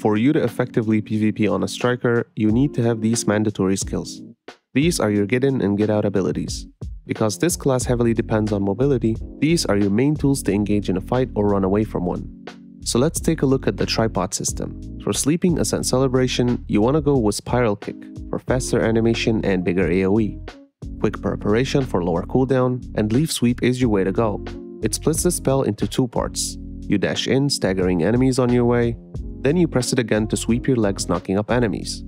For you to effectively PvP on a striker, you need to have these mandatory skills. These are your get in and get out abilities. Because this class heavily depends on mobility, these are your main tools to engage in a fight or run away from one. So let's take a look at the tripod system. For sleeping Ascent Celebration, you want to go with Spiral Kick for faster animation and bigger AoE. Quick Preparation for lower cooldown, and Leaf Sweep is your way to go. It splits the spell into two parts. You dash in, staggering enemies on your way, then you press it again to sweep your legs, knocking up enemies.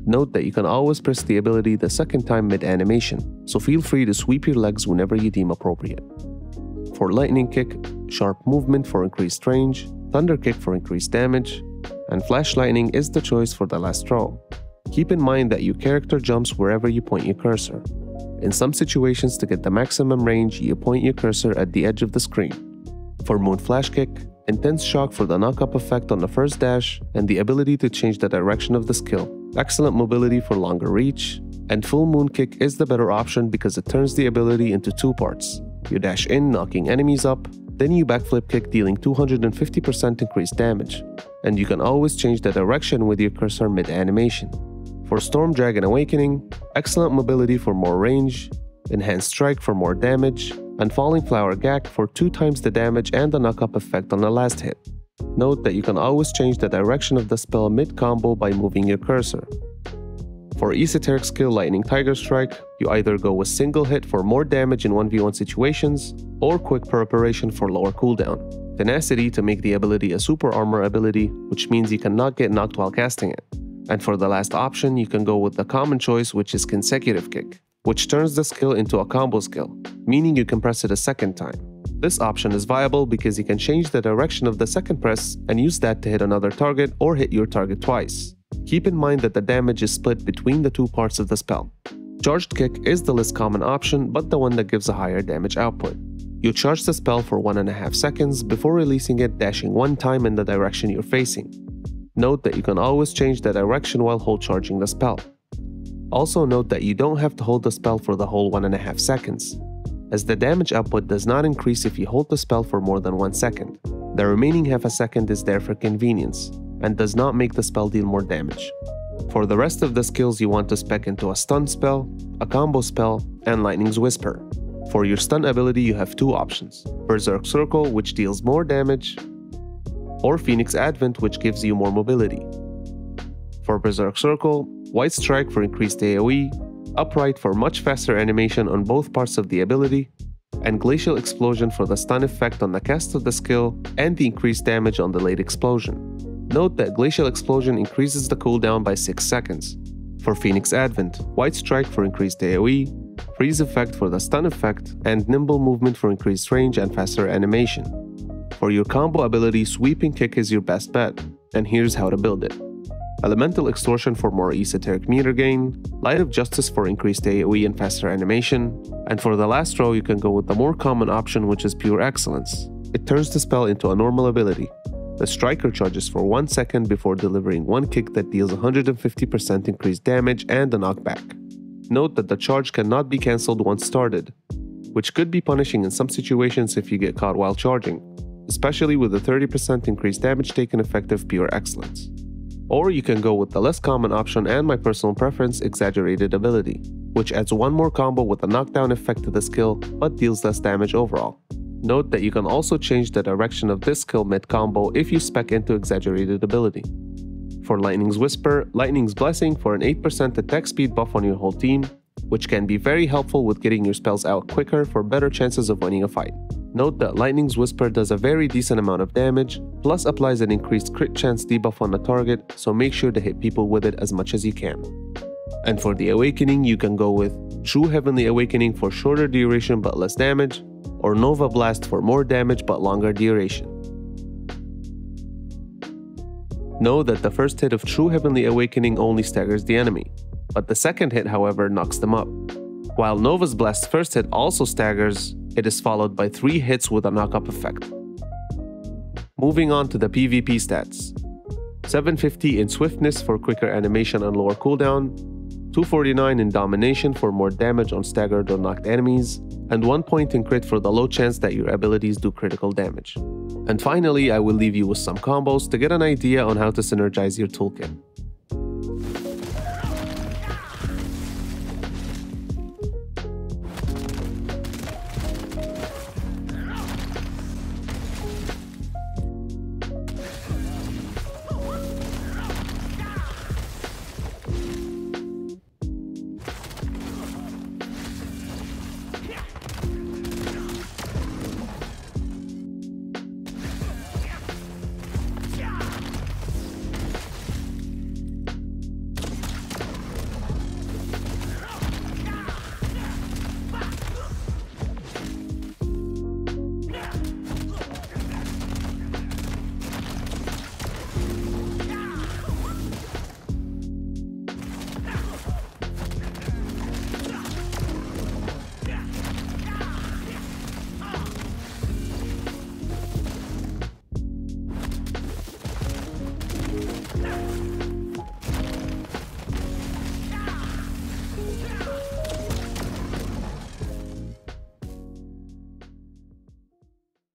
Note that you can always press the ability the second time mid-animation, so feel free to sweep your legs whenever you deem appropriate. For Lightning Kick, Sharp Movement for increased range, Thunder Kick for increased damage, and Flash Lightning is the choice for the last throw. Keep in mind that your character jumps wherever you point your cursor. In some situations, to get the maximum range, you point your cursor at the edge of the screen. For Moon Flash Kick, Intense Shock for the knock-up effect on the first dash and the ability to change the direction of the skill. Excellent mobility for longer reach, and Full Moon Kick is the better option because it turns the ability into two parts. You dash in, knocking enemies up, then you backflip kick, dealing 250% increased damage. And you can always change the direction with your cursor mid-animation. For Storm Dragon Awakening, excellent mobility for more range, Enhanced Strike for more damage, and Falling Flower Gag for 2 times the damage and the knock-up effect on the last hit. Note that you can always change the direction of the spell mid-combo by moving your cursor. For Esoteric Skill Lightning Tiger Strike, you either go with single hit for more damage in 1v1 situations, or Quick Preparation for lower cooldown. Tenacity to make the ability a SuperArmor ability, which means you cannot get knocked while casting it. And for the last option, you can go with the common choice, which is Consecutive Kick, which turns the skill into a combo skill, meaning you can press it a second time. This option is viable because you can change the direction of the second press and use that to hit another target or hit your target twice. Keep in mind that the damage is split between the two parts of the spell. Charged Kick is the less common option, but the one that gives a higher damage output. You charge the spell for 1.5 seconds before releasing it, dashing 1 time in the direction you're facing. Note that you can always change the direction while hold charging the spell. Also note that you don't have to hold the spell for the whole 1.5 seconds, as the damage output does not increase if you hold the spell for more than 1 second. The remaining half a second is there for convenience, and does not make the spell deal more damage. For the rest of the skills, you want to spec into a stun spell, a combo spell, and Lightning's Whisper. For your stun ability, you have 2 options: Berserk Circle, which deals more damage, or Phoenix Advent, which gives you more mobility. For Berserk Circle, White Strike for increased AoE, Upright for much faster animation on both parts of the ability, and Glacial Explosion for the stun effect on the cast of the skill and the increased damage on delayed explosion. Note that Glacial Explosion increases the cooldown by 6 seconds. For Phoenix Advent, White Strike for increased AoE, Freeze Effect for the stun effect, and Nimble Movement for increased range and faster animation. For your combo ability, Sweeping Kick is your best bet, and here's how to build it. Elemental Extortion for more esoteric meter gain, Light of Justice for increased AoE and faster animation, and for the last row you can go with the more common option, which is Pure Excellence. It turns the spell into a normal ability. The striker charges for 1 second before delivering 1 kick that deals 150% increased damage and a knockback. Note that the charge cannot be cancelled once started, which could be punishing in some situations if you get caught while charging, especially with the 30% increased damage taken effect of Pure Excellence. Or you can go with the less common option and my personal preference, Exaggerated Ability, which adds 1 more combo with a knockdown effect to the skill but deals less damage overall. Note that you can also change the direction of this skill mid-combo if you spec into Exaggerated Ability. For Lightning's Whisper, Lightning's Blessing for an 8% attack speed buff on your whole team, which can be very helpful with getting your spells out quicker for better chances of winning a fight. Note that Lightning's Whisper does a very decent amount of damage, plus applies an increased crit chance debuff on the target, so make sure to hit people with it as much as you can. And for the Awakening, you can go with True Heavenly Awakening for shorter duration but less damage, or Nova Blast for more damage but longer duration. Know that the first hit of True Heavenly Awakening only staggers the enemy, but the second hit, however, knocks them up. While Nova's Blast first hit also staggers, it is followed by 3 hits with a knock-up effect. Moving on to the PvP stats. 750 in Swiftness for quicker animation and lower cooldown, 249 in Domination for more damage on staggered or knocked enemies, and 1 point in crit for the low chance that your abilities do critical damage. And finally, I will leave you with some combos to get an idea on how to synergize your toolkit.